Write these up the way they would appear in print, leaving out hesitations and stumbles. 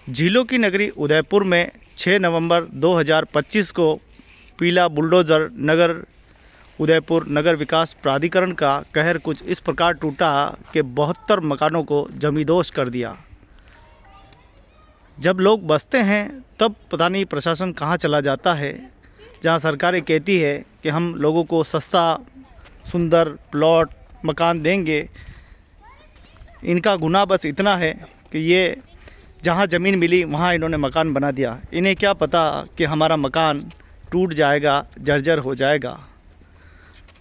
झीलों की नगरी उदयपुर में 6 नवंबर 2025 को पीला बुलडोज़र नगर उदयपुर नगर विकास प्राधिकरण का कहर कुछ इस प्रकार टूटा कि 72 मकानों को जमींदोज़ कर दिया। जब लोग बसते हैं तब पता नहीं प्रशासन कहाँ चला जाता है, जहाँ सरकारें कहती है कि हम लोगों को सस्ता सुंदर प्लॉट मकान देंगे। इनका गुनाह बस इतना है कि ये जहाँ ज़मीन मिली वहाँ इन्होंने मकान बना दिया। इन्हें क्या पता कि हमारा मकान टूट जाएगा, जर्जर हो जाएगा।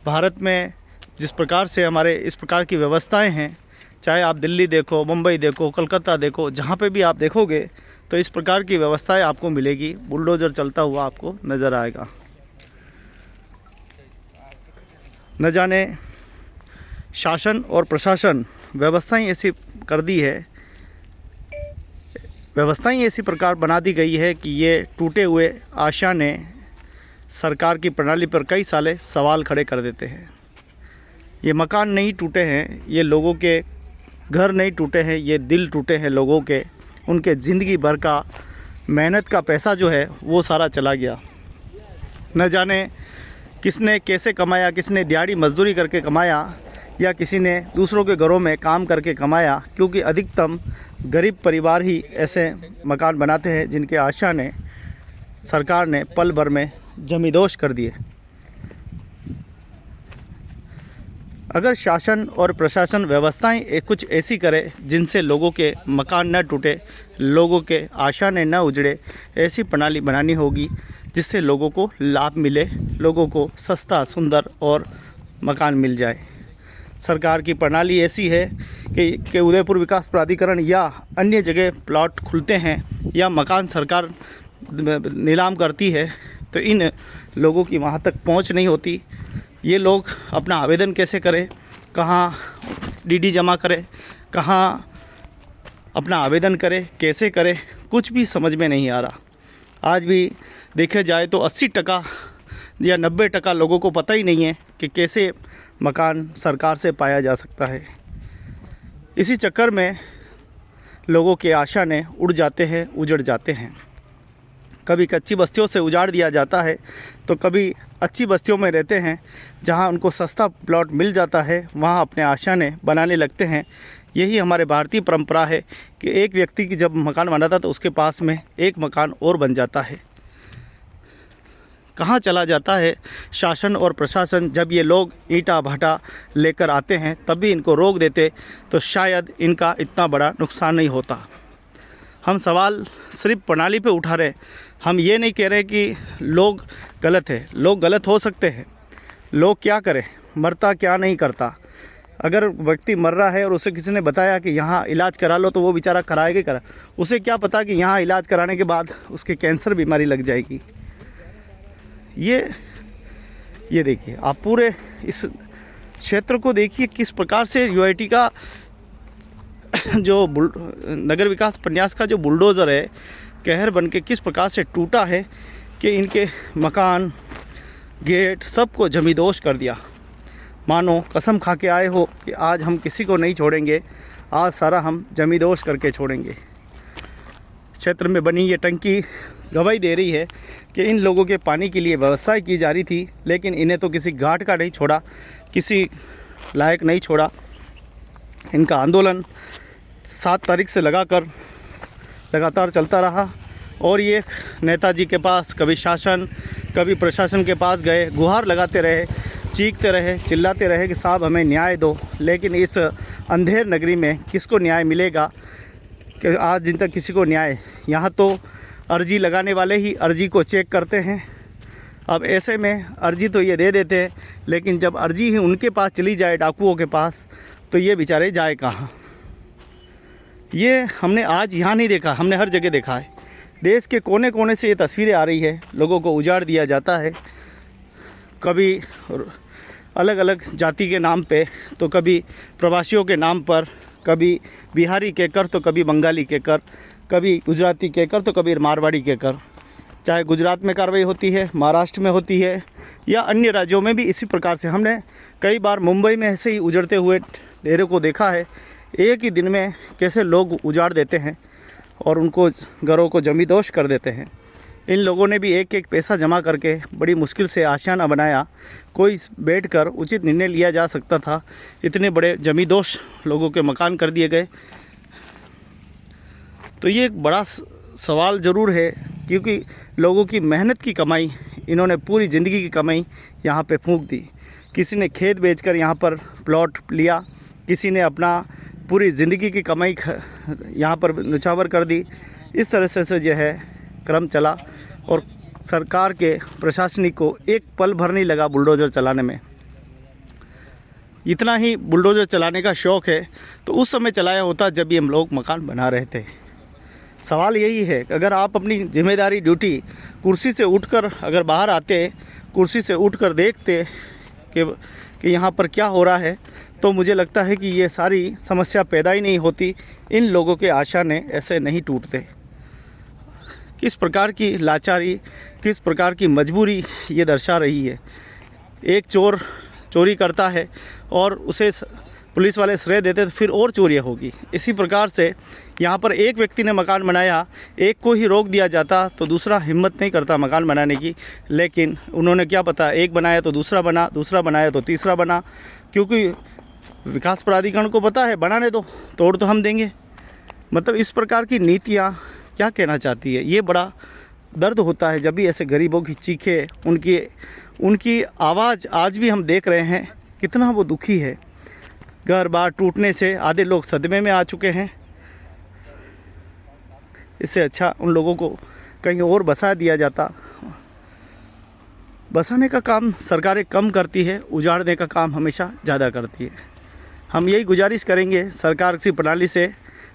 भारत में जिस प्रकार से हमारे इस प्रकार की व्यवस्थाएं हैं, चाहे आप दिल्ली देखो, मुंबई देखो, कलकत्ता देखो, जहाँ पे भी आप देखोगे तो इस प्रकार की व्यवस्थाएं आपको मिलेगी। बुलडोज़र चलता हुआ आपको नज़र आएगा। न जाने शासन और प्रशासन व्यवस्थाएं ऐसी कर दी है, व्यवस्थाएं ऐसी प्रकार बना दी गई है कि ये टूटे हुए आशा ने सरकार की प्रणाली पर कई साले सवाल खड़े कर देते हैं। ये मकान नहीं टूटे हैं, ये लोगों के घर नहीं टूटे हैं, ये दिल टूटे हैं लोगों के। उनके ज़िंदगी भर का मेहनत का पैसा जो है वो सारा चला गया। न जाने किसने कैसे कमाया, किसने दिहाड़ी मजदूरी करके कमाया या किसी ने दूसरों के घरों में काम करके कमाया, क्योंकि अधिकतम गरीब परिवार ही ऐसे मकान बनाते हैं जिनके आशा ने सरकार ने पल भर में जमींदोज़ कर दिए। अगर शासन और प्रशासन व्यवस्थाएं कुछ ऐसी करे जिनसे लोगों के मकान न टूटे, लोगों के आशा ने न उजड़े, ऐसी प्रणाली बनानी होगी जिससे लोगों को लाभ मिले, लोगों को सस्ता सुंदर और मकान मिल जाए। सरकार की प्रणाली ऐसी है कि उदयपुर विकास प्राधिकरण या अन्य जगह प्लॉट खुलते हैं या मकान सरकार नीलाम करती है तो इन लोगों की वहाँ तक पहुँच नहीं होती। ये लोग अपना आवेदन कैसे करें, कहाँ डीडी जमा करें, कहाँ अपना आवेदन करें, कैसे करें, कुछ भी समझ में नहीं आ रहा। आज भी देखा जाए तो 80% या 90% लोगों को पता ही नहीं है कि कैसे मकान सरकार से पाया जा सकता है। इसी चक्कर में लोगों के आशा ने उड़ जाते हैं, उजड़ जाते हैं। कभी कच्ची बस्तियों से उजाड़ दिया जाता है तो कभी अच्छी बस्तियों में रहते हैं जहां उनको सस्ता प्लॉट मिल जाता है, वहां अपने आशा ने बनाने लगते हैं। यही हमारे भारतीय परंपरा है कि एक व्यक्ति की जब मकान बनाता तो उसके पास में एक मकान और बन जाता है। कहाँ चला जाता है शासन और प्रशासन? जब ये लोग ईंटा भाटा लेकर आते हैं तब भी इनको रोक देते तो शायद इनका इतना बड़ा नुकसान नहीं होता। हम सवाल सिर्फ प्रणाली पे उठा रहे, हम ये नहीं कह रहे कि लोग गलत है। लोग गलत हो सकते हैं, लोग क्या करें, मरता क्या नहीं करता। अगर व्यक्ति मर रहा है और उसे किसी ने बताया कि यहाँ इलाज करा लो तो वो बेचारा कराएगा ही करा। उसे क्या पता कि यहाँ इलाज कराने के बाद उसके कैंसर बीमारी लग जाएगी। ये देखिए, आप पूरे इस क्षेत्र को देखिए किस प्रकार से यूआईटी का जो नगर विकास प्रन्यास का जो बुलडोज़र है कहर बन के किस प्रकार से टूटा है कि इनके मकान गेट सबको जमींदोज़ कर दिया। मानो कसम खा के आए हो कि आज हम किसी को नहीं छोड़ेंगे, आज सारा हम जमींदोज़ करके छोड़ेंगे। क्षेत्र में बनी ये टंकी गवाही दे रही है कि इन लोगों के पानी के लिए व्यवस्था की जा रही थी, लेकिन इन्हें तो किसी घाट का नहीं छोड़ा, किसी लायक नहीं छोड़ा। इनका आंदोलन 7 तारीख से लगातार चलता रहा और ये नेताजी के पास, कभी शासन कभी प्रशासन के पास गए, गुहार लगाते रहे, चीखते रहे, चिल्लाते रहे कि साहब हमें न्याय दो। लेकिन इस अंधेर नगरी में किसको न्याय मिलेगा कि आज दिन तक किसी को न्याय। यहाँ तो अर्जी लगाने वाले ही अर्जी को चेक करते हैं। अब ऐसे में अर्जी तो ये दे देते हैं, लेकिन जब अर्जी ही उनके पास चली जाए, डाकुओं के पास, तो ये बेचारे जाए कहाँ। ये हमने आज यहाँ नहीं देखा, हमने हर जगह देखा है। देश के कोने कोने से ये तस्वीरें आ रही है। लोगों को उजाड़ दिया जाता है, कभी अलग अलग जाति के नाम पे, तो कभी प्रवासियों के नाम पर, कभी बिहारी के कर तो कभी बंगाली के कर, कभी गुजराती के कर तो कभी मारवाड़ी के कर। चाहे गुजरात में कार्रवाई होती है, महाराष्ट्र में होती है या अन्य राज्यों में भी इसी प्रकार से। हमने कई बार मुंबई में ऐसे ही उजड़ते हुए डेरे को देखा है। एक ही दिन में कैसे लोग उजाड़ देते हैं और उनको घरों को जमींदोज कर देते हैं। इन लोगों ने भी एक एक पैसा जमा करके बड़ी मुश्किल से आशियाना बनाया। कोई बैठकर उचित निर्णय लिया जा सकता था, इतने बड़े जमींदोज लोगों के मकान कर दिए गए। तो ये एक बड़ा सवाल ज़रूर है, क्योंकि लोगों की मेहनत की कमाई, इन्होंने पूरी ज़िंदगी की कमाई यहाँ पे फूंक दी। किसी ने खेत बेचकर यहाँ पर प्लॉट लिया, किसी ने अपना पूरी ज़िंदगी की कमाई यहाँ पर न्यौछावर कर दी। इस तरह से जो है क्रम चला और सरकार के प्रशासनिक को एक पल भर नहीं लगा बुलडोज़र चलाने में। इतना ही बुलडोज़र चलाने का शौक़ है तो उस समय चलाया होता जब भी हम लोग मकान बना रहे थे। सवाल यही है कि अगर आप अपनी जिम्मेदारी ड्यूटी कुर्सी से उठकर अगर बाहर आते, कुर्सी से उठकर देखते कि यहाँ पर क्या हो रहा है, तो मुझे लगता है कि ये सारी समस्या पैदा ही नहीं होती, इन लोगों के आशा ने ऐसे नहीं टूटते। किस प्रकार की लाचारी, किस प्रकार की मजबूरी ये दर्शा रही है। एक चोर चोरी करता है और उसे पुलिस वाले श्रेय देते तो फिर और चोरियाँ होगी। इसी प्रकार से यहाँ पर एक व्यक्ति ने मकान बनाया, एक को ही रोक दिया जाता तो दूसरा हिम्मत नहीं करता मकान बनाने की। लेकिन उन्होंने क्या पता, एक बनाया तो दूसरा बना, दूसरा बनाया तो तीसरा बना, क्योंकि विकास प्राधिकरण को पता है बनाने दो, तोड़ तो हम देंगे। मतलब इस प्रकार की नीतियाँ क्या कहना चाहती है। ये बड़ा दर्द होता है जब भी ऐसे गरीबों की चीखें, उनकी आवाज़ आज भी हम देख रहे हैं कितना वो दुखी है। घर बार टूटने से आधे लोग सदमे में आ चुके हैं। इससे अच्छा उन लोगों को कहीं और बसा दिया जाता। बसाने का काम सरकारें कम करती है, उजाड़ने का काम हमेशा ज़्यादा करती है। हम यही गुजारिश करेंगे सरकार की प्रणाली से,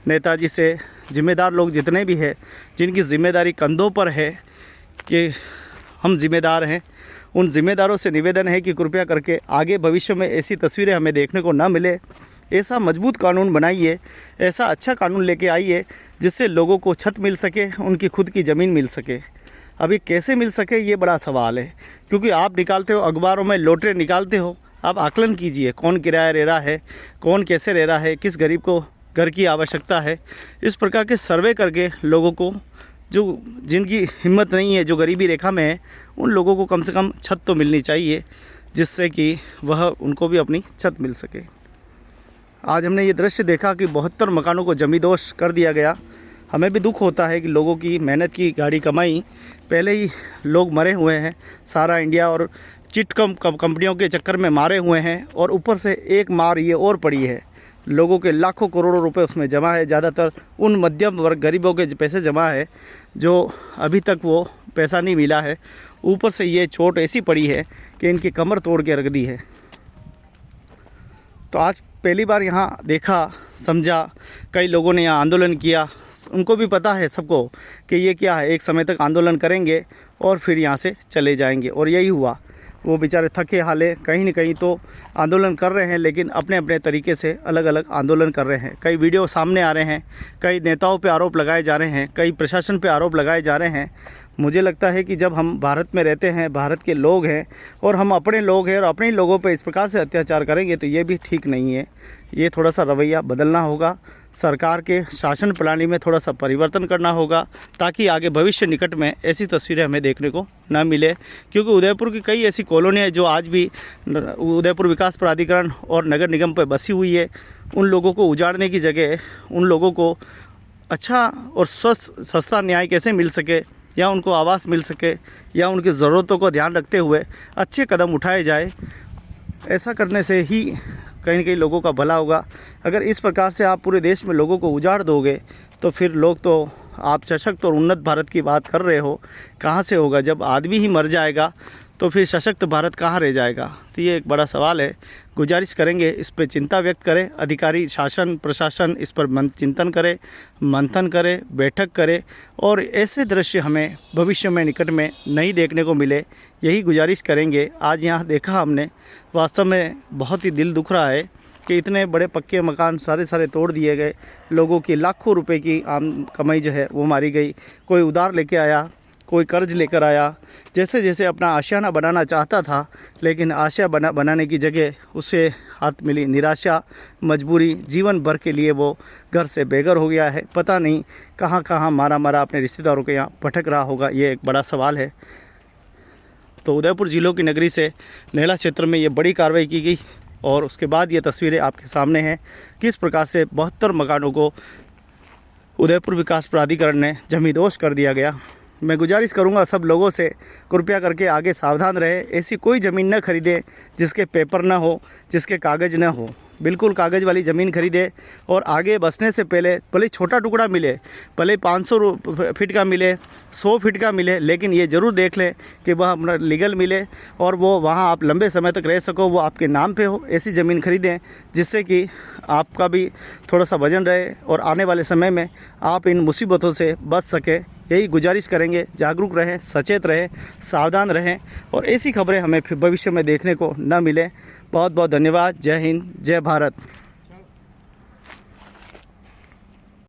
नेताजी से, जिम्मेदार लोग जितने भी हैं जिनकी जिम्मेदारी कंधों पर है कि हम जिम्मेदार हैं, उन जिम्मेदारों से निवेदन है कि कृपया करके आगे भविष्य में ऐसी तस्वीरें हमें देखने को ना मिले। ऐसा मजबूत कानून बनाइए, ऐसा अच्छा कानून लेके आइए जिससे लोगों को छत मिल सके, उनकी खुद की ज़मीन मिल सके। अभी कैसे मिल सके ये बड़ा सवाल है, क्योंकि आप निकालते हो अखबारों में लोटरे निकालते हो। आप आकलन कीजिए कौन किराया रह रहा है, कौन कैसे रह रहा है, किस गरीब को घर की आवश्यकता है। इस प्रकार के सर्वे करके लोगों को, जो जिनकी हिम्मत नहीं है, जो गरीबी रेखा में है, उन लोगों को कम से कम छत तो मिलनी चाहिए, जिससे कि वह उनको भी अपनी छत मिल सके। आज हमने ये दृश्य देखा कि 72 मकानों को जमींदोज कर दिया गया। हमें भी दुख होता है कि लोगों की मेहनत की गाड़ी कमाई, पहले ही लोग मरे हुए हैं, सारा इंडिया और चिट कंपनियों के चक्कर में मारे हुए हैं, और ऊपर से एक मार ये और पड़ी है। लोगों के लाखों करोड़ों रुपए उसमें जमा है। ज़्यादातर उन मध्यम वर्ग गरीबों के पैसे जमा है जो अभी तक वो पैसा नहीं मिला है। ऊपर से ये चोट ऐसी पड़ी है कि इनकी कमर तोड़ के रख दी है। तो आज पहली बार यहाँ देखा, समझा, कई लोगों ने यहाँ आंदोलन किया। उनको भी पता है सबको कि ये क्या है, एक समय तक आंदोलन करेंगे और फिर यहाँ से चले जाएंगे, और यही हुआ। वो बेचारे थके हाले कहीं न कहीं तो आंदोलन कर रहे हैं, लेकिन अपने अपने तरीके से अलग अलग आंदोलन कर रहे हैं। कई वीडियो सामने आ रहे हैं, कई नेताओं पे आरोप लगाए जा रहे हैं, कई प्रशासन पे आरोप लगाए जा रहे हैं। मुझे लगता है कि जब हम भारत में रहते हैं, भारत के लोग हैं और हम अपने लोग हैं और अपने लोगों पे इस प्रकार से अत्याचार करेंगे तो ये भी ठीक नहीं है। ये थोड़ा सा रवैया बदलना होगा, सरकार के शासन प्रणाली में थोड़ा सा परिवर्तन करना होगा, ताकि आगे भविष्य निकट में ऐसी तस्वीरें हमें देखने को ना मिले। क्योंकि उदयपुर की कई ऐसी कॉलोनियाँ जो आज भी उदयपुर विकास प्राधिकरण और नगर निगम पर बसी हुई है, उन लोगों को उजाड़ने की जगह उन लोगों को अच्छा और सस्ता न्याय कैसे मिल सके, या उनको आवास मिल सके, या उनकी ज़रूरतों को ध्यान रखते हुए अच्छे कदम उठाए जाए। ऐसा करने से ही कहीं न कहीं लोगों का भला होगा। अगर इस प्रकार से आप पूरे देश में लोगों को उजाड़ दोगे तो फिर लोग तो, आप सशक्त और उन्नत भारत की बात कर रहे हो, कहाँ से होगा? जब आदमी ही मर जाएगा तो फिर सशक्त भारत कहाँ रह जाएगा? तो ये एक बड़ा सवाल है। गुजारिश करेंगे इस पर चिंता व्यक्त करें, अधिकारी, शासन, प्रशासन इस पर चिंतन करे, मंथन करे, बैठक करे, और ऐसे दृश्य हमें भविष्य में निकट में नहीं देखने को मिले, यही गुजारिश करेंगे। आज यहाँ देखा हमने, वास्तव में बहुत ही दिल दुख रहा है कि इतने बड़े पक्के मकान सारे तोड़ दिए गए। लोगों की लाखों रुपए की आम कमाई जो है वो मारी गई। कोई उधार लेके आया, कोई कर्ज लेकर आया, जैसे जैसे अपना आशियाना बनाना चाहता था, लेकिन आशा बनाने की जगह उसे हाथ मिली निराशा, मजबूरी। जीवन भर के लिए वो घर से बेघर हो गया है। पता नहीं कहाँ कहाँ मारा मारा अपने रिश्तेदारों के यहाँ भटक रहा होगा, ये एक बड़ा सवाल है। तो उदयपुर जिलों की नगरी से नैला क्षेत्र में ये बड़ी कार्रवाई की गई और उसके बाद ये तस्वीरें आपके सामने हैं, किस प्रकार से 72 मकानों को उदयपुर विकास प्राधिकरण ने जमींदोज कर दिया गया। मैं गुजारिश करूंगा सब लोगों से, कृपया करके आगे सावधान रहे। ऐसी कोई ज़मीन न खरीदें जिसके पेपर ना हो, जिसके कागज़ ना हो। बिल्कुल कागज़ वाली ज़मीन खरीदे और आगे बसने से पहले भले छोटा टुकड़ा मिले, भले 500 फीट का मिले, 100 फीट का मिले, लेकिन ये ज़रूर देख लें कि वह अपना लीगल मिले और वो वहाँ आप लंबे समय तक रह सको, वो आपके नाम पे हो। ऐसी ज़मीन खरीदें जिससे कि आपका भी थोड़ा सा वजन रहे और आने वाले समय में आप इन मुसीबतों से बच सके। यही गुजारिश करेंगे। जागरूक रहें, सचेत रहें, सावधान रहें और ऐसी खबरें हमें फिर भविष्य में देखने को न मिले। बहुत बहुत धन्यवाद। जय हिंद, जय भारत।